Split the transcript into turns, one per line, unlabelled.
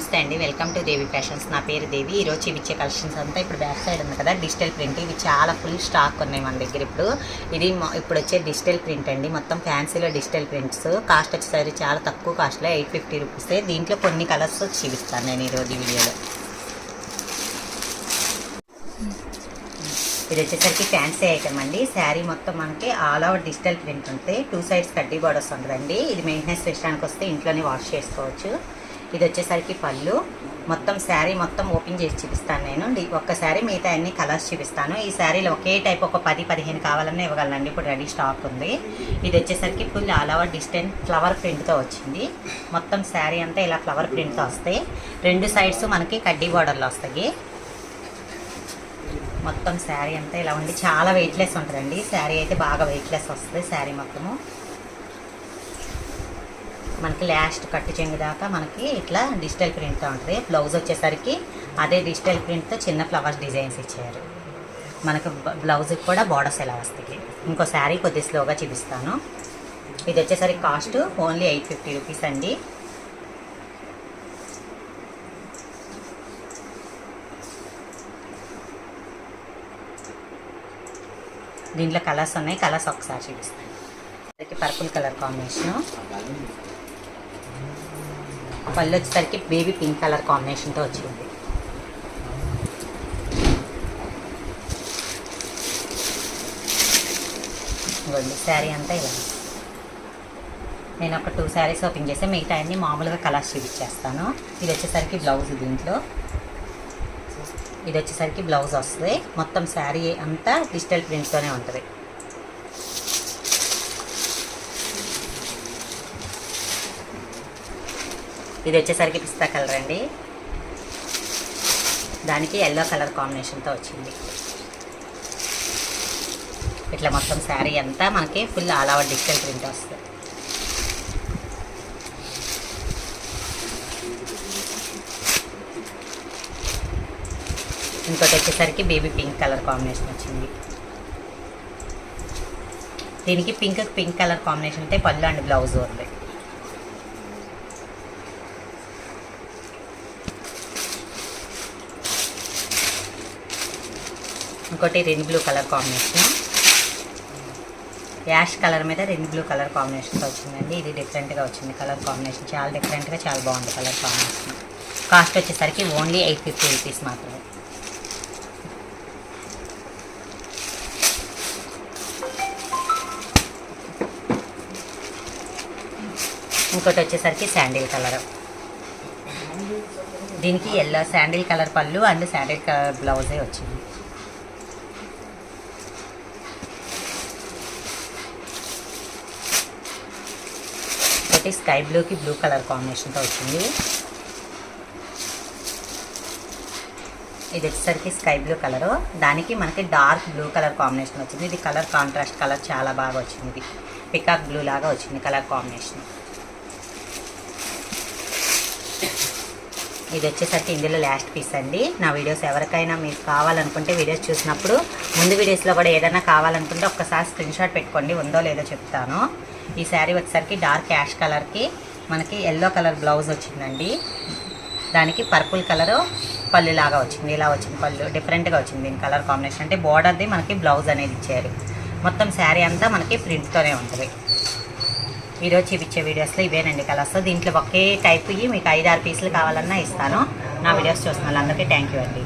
నమస్తే అండి, welcome to Devi fashions. నా పేరు దేవి. ఈరోజు చూపించే కలెక్షన్స్ అంతా ఇప్పుడు బ్యాక్ సైడ్ ఉంది కదా డిజిటల్ ప్రింట్. ఇవి చాలా ఫుల్ స్టాక్ ఉన్నాయి మన దగ్గర. ఇప్పుడు వచ్చే డిజిటల్ ప్రింట్ అండి. మొత్తం ఫ్యాన్సీలో డిజిటల్ ప్రింట్స్. కాస్ట్ వచ్చేసరికి చాలా తక్కువ కాస్ట్లో 850 రూపీసే. దీంట్లో కొన్ని కలర్స్ చూపిస్తాను నేను ఈరోజు వీడియోలో. ఇది వచ్చేసరికి ఫ్యాన్సీ ఐటమ్ అండి. శారీ మొత్తం మనకి ఆల్ ఓవర్ డిజిటల్ ప్రింట్ ఉంటాయి. 2 సైడ్స్ కడ్డీ బార్డర్స్ ఉంటుందండి. ఇది మెయింటెనెన్స్ విషయానికి వస్తే ఇంట్లోనే వాష్ చేసుకోవచ్చు. ఇది వచ్చేసరికి పళ్ళు. మొత్తం శారీ మొత్తం ఓపెన్ చేసి చూపిస్తాను నేను. ఒక్కసారి మిగతా అన్ని కలర్స్ చూపిస్తాను. ఈ శారీలో ఒకే టైప్ ఒక 10-15 కావాలన్నా ఇవ్వగలనండి. ఇప్పుడు రెడీ స్టాక్ ఉంది. ఇది వచ్చేసరికి full all over digital flower ప్రింట్తో వచ్చింది. మొత్తం శారీ అంతా ఇలా ఫ్లవర్ ప్రింట్తో వస్తాయి. 2 సైడ్స్ మనకి కడ్డీ బార్డర్లు వస్తాయి. మొత్తం శారీ అంతా ఇలా ఉండి చాలా వెయిట్లెస్ ఉంటుందండి. శారీ అయితే బాగా వెయిట్లెస్ వస్తుంది. శారీ మొత్తము మనకి లాస్ట్ కట్టు చెంగు దాకా మనకి ఇట్లా డిజిటల్ ప్రింట్తో ఉంటుంది. బ్లౌజ్ వచ్చేసరికి అదే డిజిటల్ ప్రింట్తో చిన్న ఫ్లవర్స్ డిజైన్స్ ఇచ్చారు. మనకు బ్లౌజ్కి కూడా బోర్డర్స్ ఎలా వస్తాయి. ఇంకో శారీ కొద్ది స్లోగా చూపిస్తాను. ఇది వచ్చేసరికి కాస్ట్ ఓన్లీ 850 రూపీస్ అండి. దీంట్లో కలర్స్ ఉన్నాయి. కలర్స్ ఒకసారి చూపిస్తాను. Purple colour combination. పళ్ళు వచ్చేసరికి బేబీ పింక్ కలర్ కాంబినేషన్తో వచ్చింది. ఇవ్వండి శారీ అంతా ఇలా. నేను ఒక 2 శారీస్ ఓపెన్ చేసి మిగతా అన్ని మామూలుగా కలర్స్ చూపించేస్తాను. ఇది వచ్చేసరికి బ్లౌజ్. దీంట్లో ఇది వచ్చేసరికి బ్లౌజ్ వస్తుంది. మొత్తం శారీ అంతా డిజిటల్ ప్రింట్తోనే ఉంటుంది. ఇది వచ్చేసరికి పిస్తా కలర్ అండి. దానికి ఎల్లో కలర్ కాంబినేషన్తో వచ్చింది. ఇట్లా మొత్తం శారీ అంతా మనకి full all over digital print వస్తుంది. ఇంకోటి వచ్చేసరికి బేబీ పింక్ కలర్ కాంబినేషన్ వచ్చింది. దీనికి పింక్ కలర్ కాంబినేషన్ అయితే పళ్ళు అండ్ బ్లౌజ్ ఉంది. ఇంకోటి red blue colour combination. Ash colour మీద రెడ్ బ్లూ కలర్ కాంబినేషన్తో వచ్చిందండి. ఇది డిఫరెంట్గా వచ్చింది కలర్ కాంబినేషన్. చాలా డిఫరెంట్గా చాలా బాగుంది కలర్ కాంబినేషన్. కాస్ట్ వచ్చేసరికి ఓన్లీ 850 రూపీస్ మాత్రమే. ఇంకోటి వచ్చేసరికి శాండిల్ కలర్. దీనికి ఎల్లో శాండిల్ కలర్ పళ్ళు అండ్ శాండిల్ కలర్ బ్లౌజే వచ్చింది. ఒకటి స్కై బ్లూకి బ్లూ కలర్ కాంబినేషన్తో వచ్చింది. ఇది వచ్చేసరికి స్కై బ్లూ కలరు. దానికి మనకి డార్క్ బ్లూ కలర్ కాంబినేషన్ వచ్చింది. ఇది కలర్ కాంట్రాస్ట్ కలర్ చాలా బాగా వచ్చింది. ఇది పికాక్ బ్లూ లాగా వచ్చింది కలర్ కాంబినేషన్. ఇది వచ్చేసరికి ఇందులో లాస్ట్ పీస్ అండి. నా వీడియోస్ ఎవరికైనా మీకు కావాలనుకుంటే వీడియోస్ చూసినప్పుడు ముందు వీడియోస్లో కూడా ఏదైనా కావాలనుకుంటే ఒక్కసారి స్క్రీన్ షాట్ పెట్టుకోండి. ఉందో లేదో చెప్తాను. ఈ శారీ వచ్చేసరికి డార్క్ యాష్ కలర్కి మనకి ఎల్లో కలర్ బ్లౌజ్ వచ్చిందండి. దానికి పర్పుల్ కలరు పళ్ళు లాగా వచ్చింది. ఇలా వచ్చింది పళ్ళు. డిఫరెంట్గా వచ్చింది దీని కలర్ కాంబినేషన్. అంటే బోర్డర్ది మనకి బ్లౌజ్ అనేది ఇచ్చారు. మొత్తం శారీ అంతా మనకి ప్రింట్తోనే ఉంటుంది. ఈరోజు చూపించే వీడియోస్లో ఇవేనండి కలర్స్. దీంట్లో ఒకే టైప్ మీకు 5-6 పీసులు కావాలన్నా ఇస్తాను. నా వీడియోస్ చూస్తున్న వాళ్ళందరికీ థ్యాంక్ యూ అండి.